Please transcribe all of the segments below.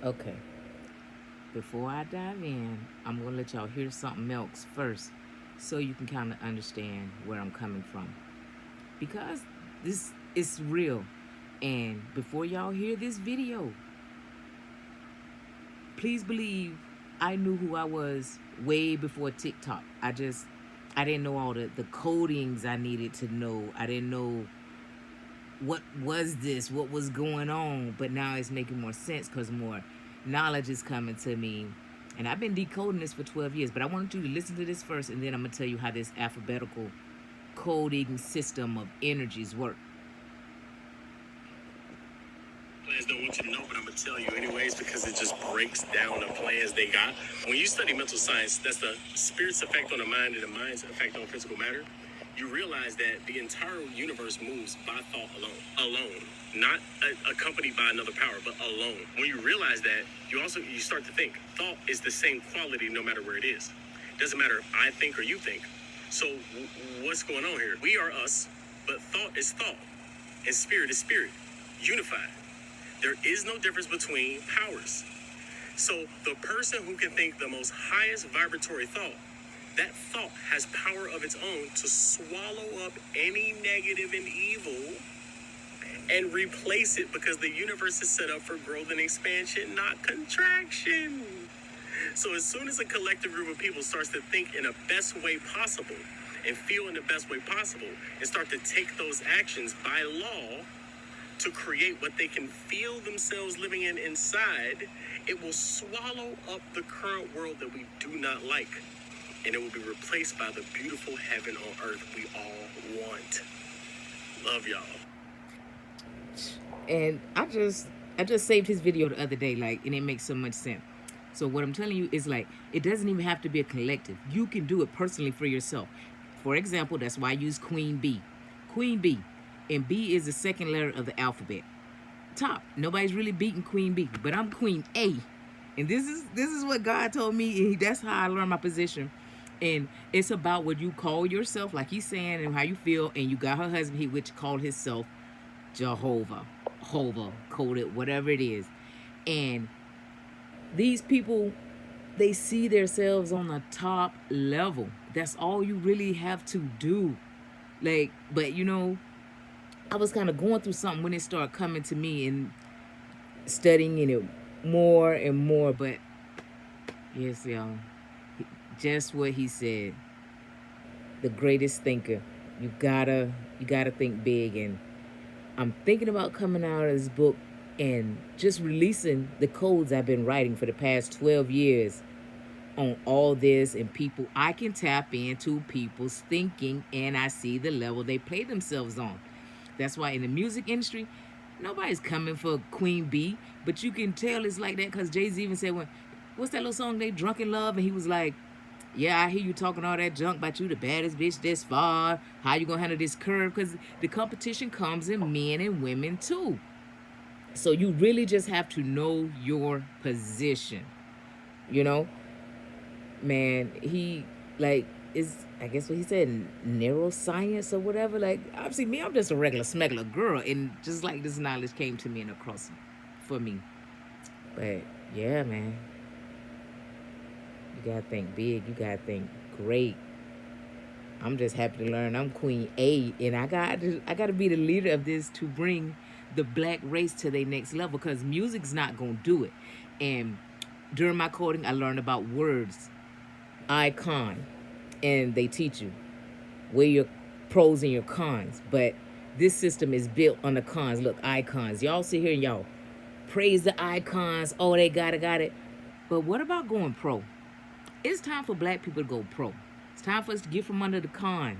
Okay, before I dive in, I'm gonna let y'all hear something else first so you can kind of understand where I'm coming from. Because this is real. And before y'all hear this video, please believe I knew who I was way before TikTok. I didn't know all the codings I needed to know. I didn't know what was this, what was going on, but now it's making more sense because more knowledge is coming to me. And I've been decoding this for 12 years, but I wanted you to listen to this first, and then I'm going to tell you how this alphabetical coding system of energies work. Plans don't want you to know, but I'm gonna tell you anyways because it just breaks down the plans they got. When you study mental science, that's the spirit's effect on the mind and the mind's effect on physical matter. You realize that the entire universe moves by thought alone, not accompanied by another power, but alone. When you realize that, you start to think thought is the same quality no matter where it is. Doesn't matter if I think or you think. So what's going on here? We are us, but thought is thought, and spirit is spirit, unified. There is no difference between powers. So the person who can think the most highest vibratory thought, that thought has power of its own to swallow up any negative and evil and replace it because the universe is set up for growth and expansion, not contraction. So as soon as a collective group of people starts to think in the best way possible and feel in the best way possible and start to take those actions by law, to create what they can feel themselves living in inside, it will swallow up the current world that we do not like. And it will be replaced by the beautiful heaven on earth we all want. Love y'all. And I just saved his video the other day, like, and it makes so much sense. So what I'm telling you is like, it doesn't even have to be a collective. You can do it personally for yourself. For example, that's why I use Queen B. Queen B. And B is the second letter of the alphabet. Top. Nobody's really beating Queen B, but I'm Queen A. And this is what God told me, and that's how I learned my position. And it's about what you call yourself, like he's saying, and how you feel. And you got her husband, which called himself Jehovah, Hova, coded, whatever it is. And these people, they see themselves on the top level. That's all you really have to do. Like, but I was kind of going through something when it started coming to me and studying it more and more. But yes, y'all, just what he said. The greatest thinker. You gotta think big. And I'm thinking about coming out of this book and just releasing the codes I've been writing for the past 12 years on all this, and people I can tap into people's thinking, and I see the level they play themselves on. That's why in the music industry, nobody's coming for Queen B, but you can tell it's like that because Jay-Z even said, what's that little song, they Drunk in Love? And he was like, yeah, I hear you talking all that junk about you the baddest bitch this far. How you gonna handle this curve? Because the competition comes in men and women too. So you really just have to know your position. You know, man, he like is, I guess what he said, neuroscience or whatever. Like, obviously me, I'm just a regular smuggler girl, and just like this knowledge came to me and across for me. But yeah, man, you gotta think big. You gotta think great. I'm just happy to learn I'm Queen A, and I got to be the leader of this to bring the black race to their next level. Because music's not gonna do it. And during my coding, I learned about words, icon, and they teach you where your pros and your cons. But this system is built on the cons. Look, icons. Y'all sit here and y'all praise the icons. Oh, they got it. But what about going pro? It's time for black people to go pro. It's time for us to get from under the con.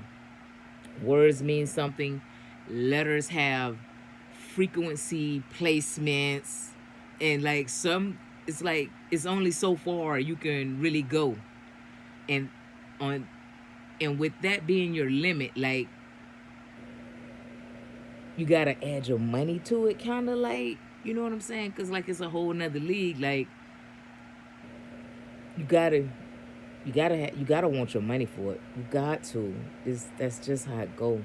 Words mean something. Letters have frequency placements, and like it's only so far you can really go. And on and with that being your limit, like, you gotta add your money to it, kind of, like, you know what I'm saying? Because like it's a whole nother league. Like, you gotta you gotta want your money for it. You got to. That's just how it go.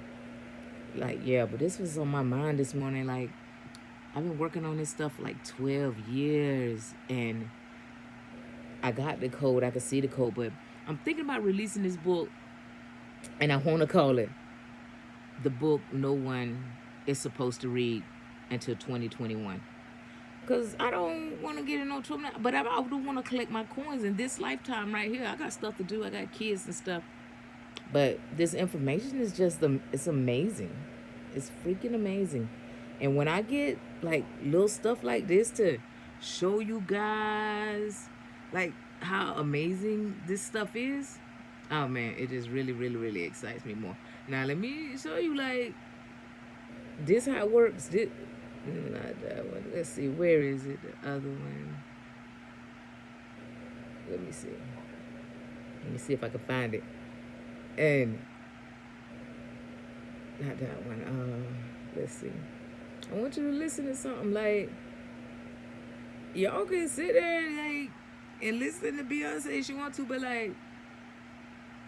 Like, yeah, but this was on my mind this morning. Like, I've been working on this stuff for like 12 years, and I got the code. I can see the code, but I'm thinking about releasing this book, and I want to call it the book no one is supposed to read until 2021. Because I don't want to get in no trouble, but I do want to collect my coins in this lifetime right here. I got stuff to do. I got kids and stuff. But this information is just, it's amazing. It's freaking amazing. And when I get like little stuff like this to show you guys like how amazing this stuff is, oh man, it just really, really, really excites me more. Now let me show you like this how it works. This, not that one. Let's see, where is it? The other one. Let me see. Let me see if I can find it. And not that one. Let's see. I want you to listen to something like, y'all can sit there like and listen to Beyonce if you want to, but like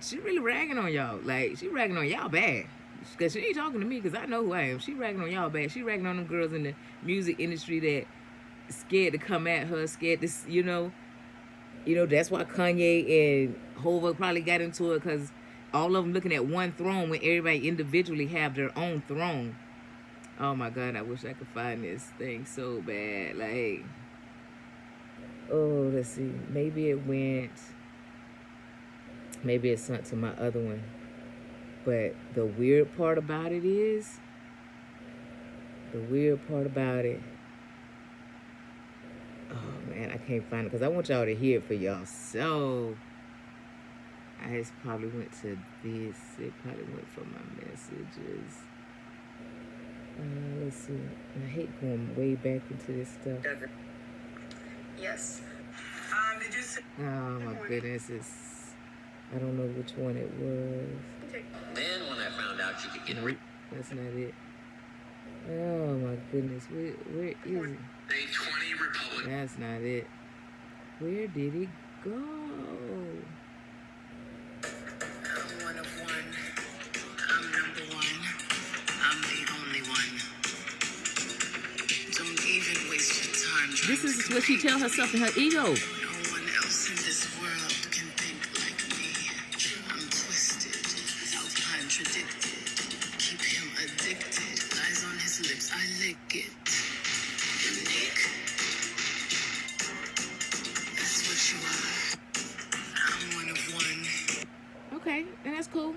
she really ragging on y'all. Like she ragging on y'all bad. Because she ain't talking to me, because I know who I am. She ragging on y'all bad. She ragging on them girls in the music industry that scared to come at her, scared to, you know, that's why Kanye and Hova probably got into it, because all of them looking at one throne when everybody individually have their own throne. Oh my God, I wish I could find this thing so bad. Like, oh, let's see. Maybe it's sent to my other one. But the weird part about it, oh man, I can't find it because I want y'all to hear it for y'all. So I just probably went to this. It probably went from my messages. Let's see. I hate going way back into this stuff. Yes. Did you say? Oh my goodness, I don't know which one it was. Then when I found out you could get Nope, that's not it. Oh my goodness, where is it? a 20 Republican. That's not it. Where did it go? I'm one of one. I'm number one. I'm the only one. Don't even waste your time. This is what she tells herself in her ego. No one else in this world can think like me. I'm twisted, contradicted. Keep him addicted. Lies on his lips, I lick it. Unique. That's what you are. I'm one of one. Okay, and that's cool.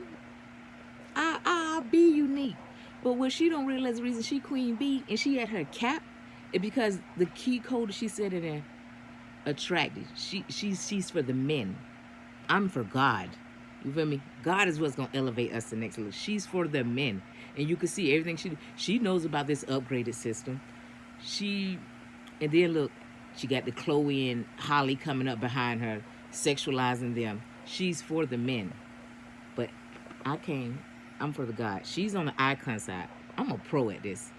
I'll be unique. But what she don't realize, the reason she Queen Bee and she at her cap is because the key code she said in there, attracted. She's for the men. I'm for God. You feel me? God is what's gonna elevate us to the next level. She's for the men, and you can see everything she knows about this upgraded system. And then look, she got the Chloe and Holly coming up behind her, sexualizing them. She's for the men, but I'm for the God. She's on the icon side. I'm a pro at this.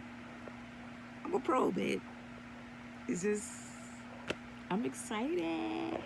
I'm a pro, babe. It's just, I'm excited.